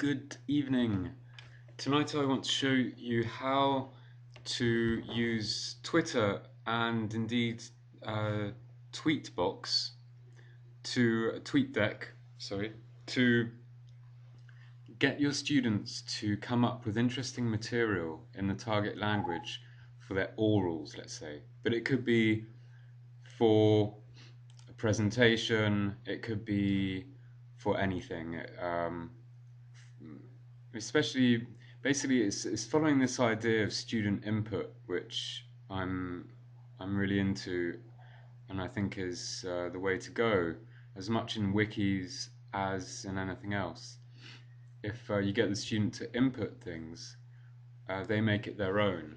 Good evening. Tonight I want to show you how to use Twitter and indeed uh, Tweetbox TweetDeck, sorry, to get your students to come up with interesting material in the target language for their orals, let's say. But it could be for a presentation, it could be for anything. Especially, basically, it's following this idea of student input, which I'm really into, and I think is the way to go, as much in wikis as in anything else. If you get the student to input things, they make it their own,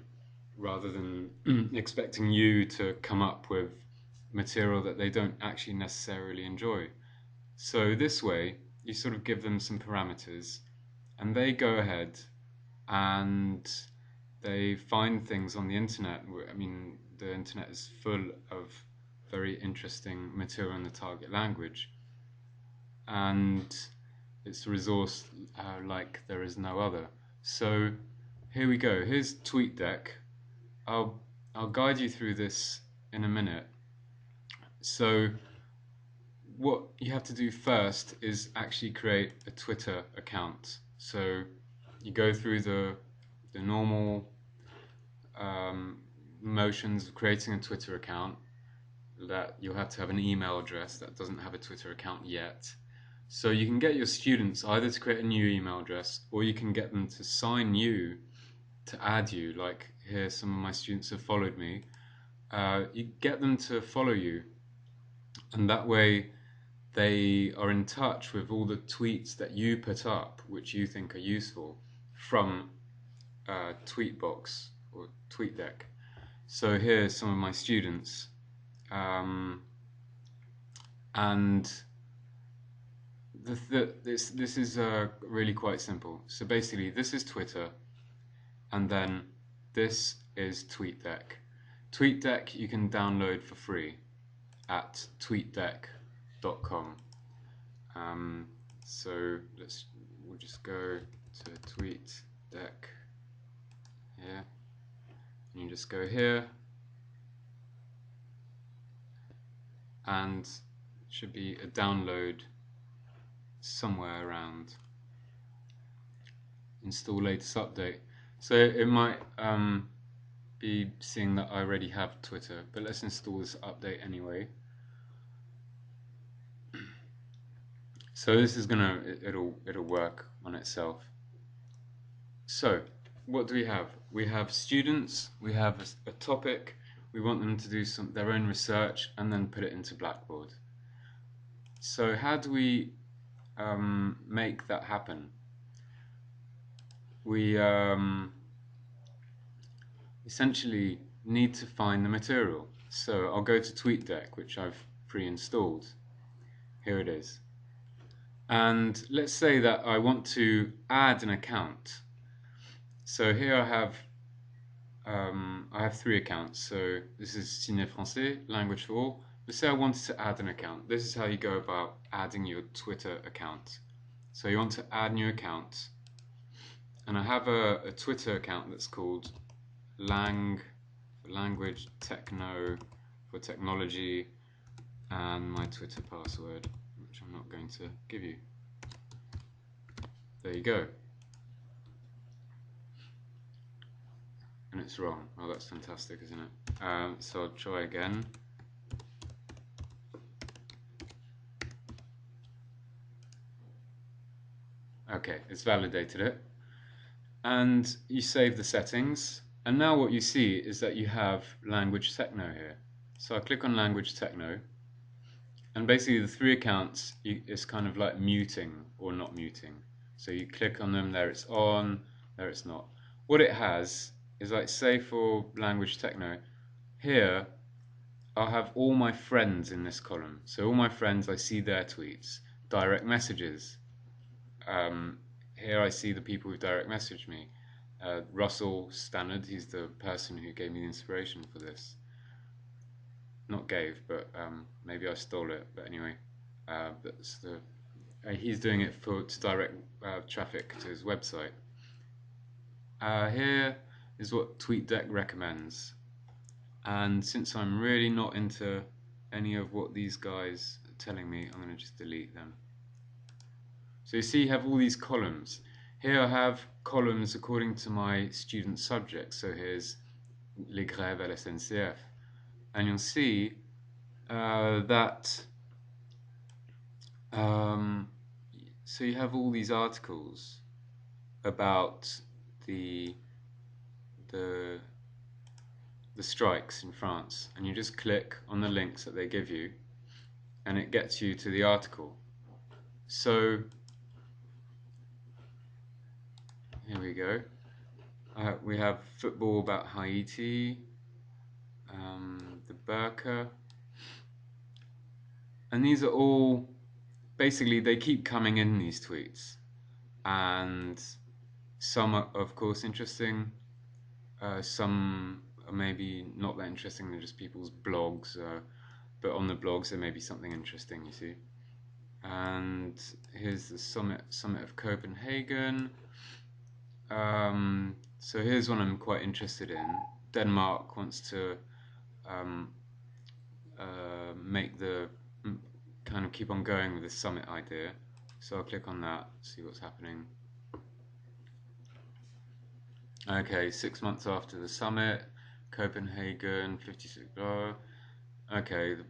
rather than expecting you to come up with material that they don't actually necessarily enjoy. So this way, you sort of give them some parameters, and they go ahead and they find things on the internet. I mean, the internet is full of very interesting material in the target language, and it's a resource like there is no other. So here we go. Here's TweetDeck. I'll guide you through this in a minute. So what you have to do first is actually create a Twitter account. So you go through the normal motions of creating a Twitter account. That you'll have to have an email address that doesn't have a Twitter account yet. So you can get your students either to create a new email address, or you can get them to sign you to add you. Like here, some of my students have followed me. You get them to follow you, and that way they are in touch with all the tweets that you put up, which you think are useful, from Tweetbox or TweetDeck. So here's some of my students, and this is really quite simple. So basically, this is Twitter, and then this is TweetDeck. TweetDeck you can download for free at tweetdeck.com. So we'll just go to TweetDeck here, and you just go here, and it should be a download somewhere around install latest update. So it might be seeing that I already have Twitter, but let's install this update anyway. So this is it'll work on itself. So what do we have? We have students, we have a topic, we want them to do their own research and then put it into Blackboard. So how do we make that happen? We essentially need to find the material. So I'll go to TweetDeck, which I've pre-installed. Here it is. And let's say that I want to add an account. So here I have 3 accounts. So this is Ciné Français, Language for All. Let's say I wanted to add an account. This is how you go about adding your Twitter account. So you want to add new account, and I have a Twitter account that's called Language Techno for Technology, and my Twitter password, which I'm not going to give you. There you go. And it's wrong. Oh, that's fantastic, isn't it? So I'll try again. Okay, it's validated it. And you save the settings. And now what you see is that you have Language Techno here. So I click on Language Techno. And basically the 3 accounts is kind of like muting or not muting. So you click on them, there it's on, there it's not. What it has is, like, say for Language Techno, here I'll have all my friends in this column. So all my friends, I see their tweets. Direct messages. Here I see the people who direct messaged me. Russell Stannard, he's the person who gave me the inspiration for this. Not gave, but maybe I stole it. But anyway, that's the he's doing it to direct traffic to his website. Here is what TweetDeck recommends. And since I'm really not into any of what these guys are telling me, I'm going to just delete them. So you see you have all these columns. Here I have columns according to my student subjects. So here's les grèves à la SNCF. And you'll see that so you have all these articles about the strikes in France, and you just click on the links that they give you and it gets you to the article. So here we go. We have football about Haiti, the burqa, and these are all basically, they keep coming in, these tweets, and some are of course interesting, some are maybe not that interesting, they're just people's blogs, but on the blogs there may be something interesting, you see. And here's the summit of Copenhagen. So here's one I'm quite interested in. Denmark wants to make the kind of keep on going with the summit idea. So I'll click on that, see what's happening. Okay, 6 months after the summit, Copenhagen, 56. Okay, the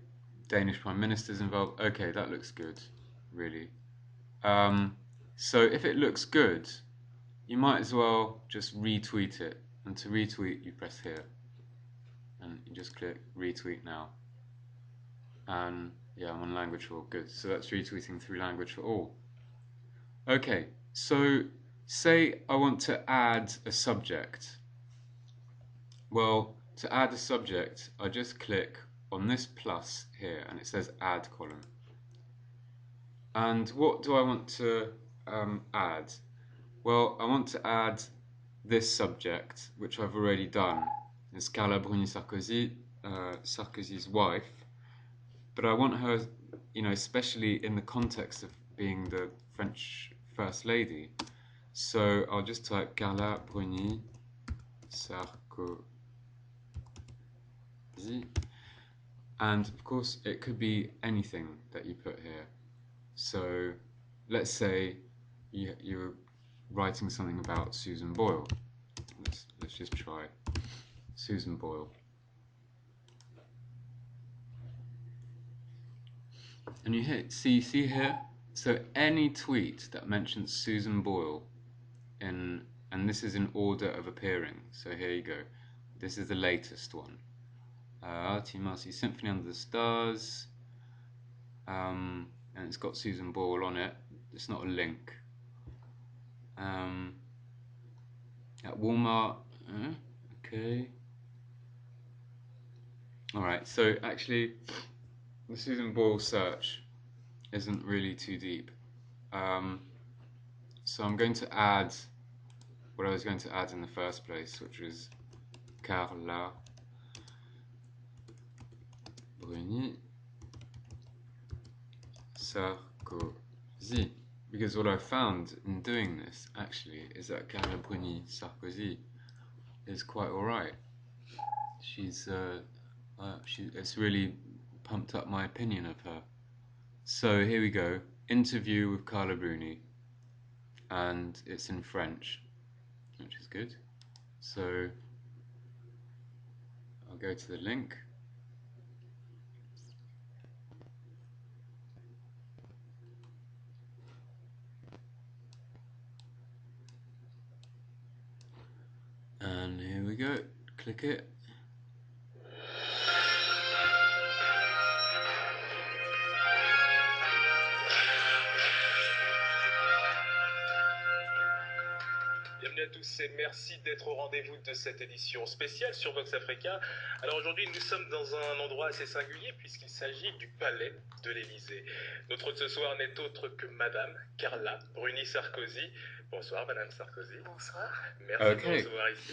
Danish Prime Minister's involved. Okay, that looks good, really. So if it looks good, you might as well just retweet it. And to retweet, you press here. And you just click retweet now. And yeah, I'm on language for all. Good. So that's retweeting through language for all. Okay, so say I want to add a subject. Well, to add a subject, I just click on this plus here and it says add column. And what do I want to add? Well, I want to add this subject, which I've already done. It's Carla Bruni Sarkozy, Sarkozy's wife. But I want her, you know, especially in the context of being the French First Lady. So I'll just type Carla Bruni Sarkozy. And of course, it could be anything that you put here. So let's say you're writing something about Susan Boyle. Let's just try Susan Boyle. And you see here, so any tweet that mentions Susan Boyle and this is in order of appearing. So here you go. This is the latest one. Marcy Symphony Under the Stars. And it's got Susan Boyle on it. It's not a link. At Walmart. Okay. Alright, so actually the Susan Boyle search isn't really too deep. So I'm going to add what I was going to add in the first place, which was Carla Bruni Sarkozy. Because what I found in doing this, actually, is that Carla Bruni Sarkozy is quite alright. It's really pumped up my opinion of her. So here we go, interview with Carla Bruni, and it's in French, which is good. So I'll go to the link. And here we go, click it. Bienvenue à tous et merci d'être au rendez-vous de cette édition spéciale sur Vox Africa. Alors aujourd'hui, nous sommes dans un endroit assez singulier puisqu'il s'agit du palais de l'Élysée. Notre hôte ce soir n'est autre que Madame Carla Bruni Sarkozy. Bonsoir Madame Sarkozy. Bonsoir. Merci de nous recevoir ici.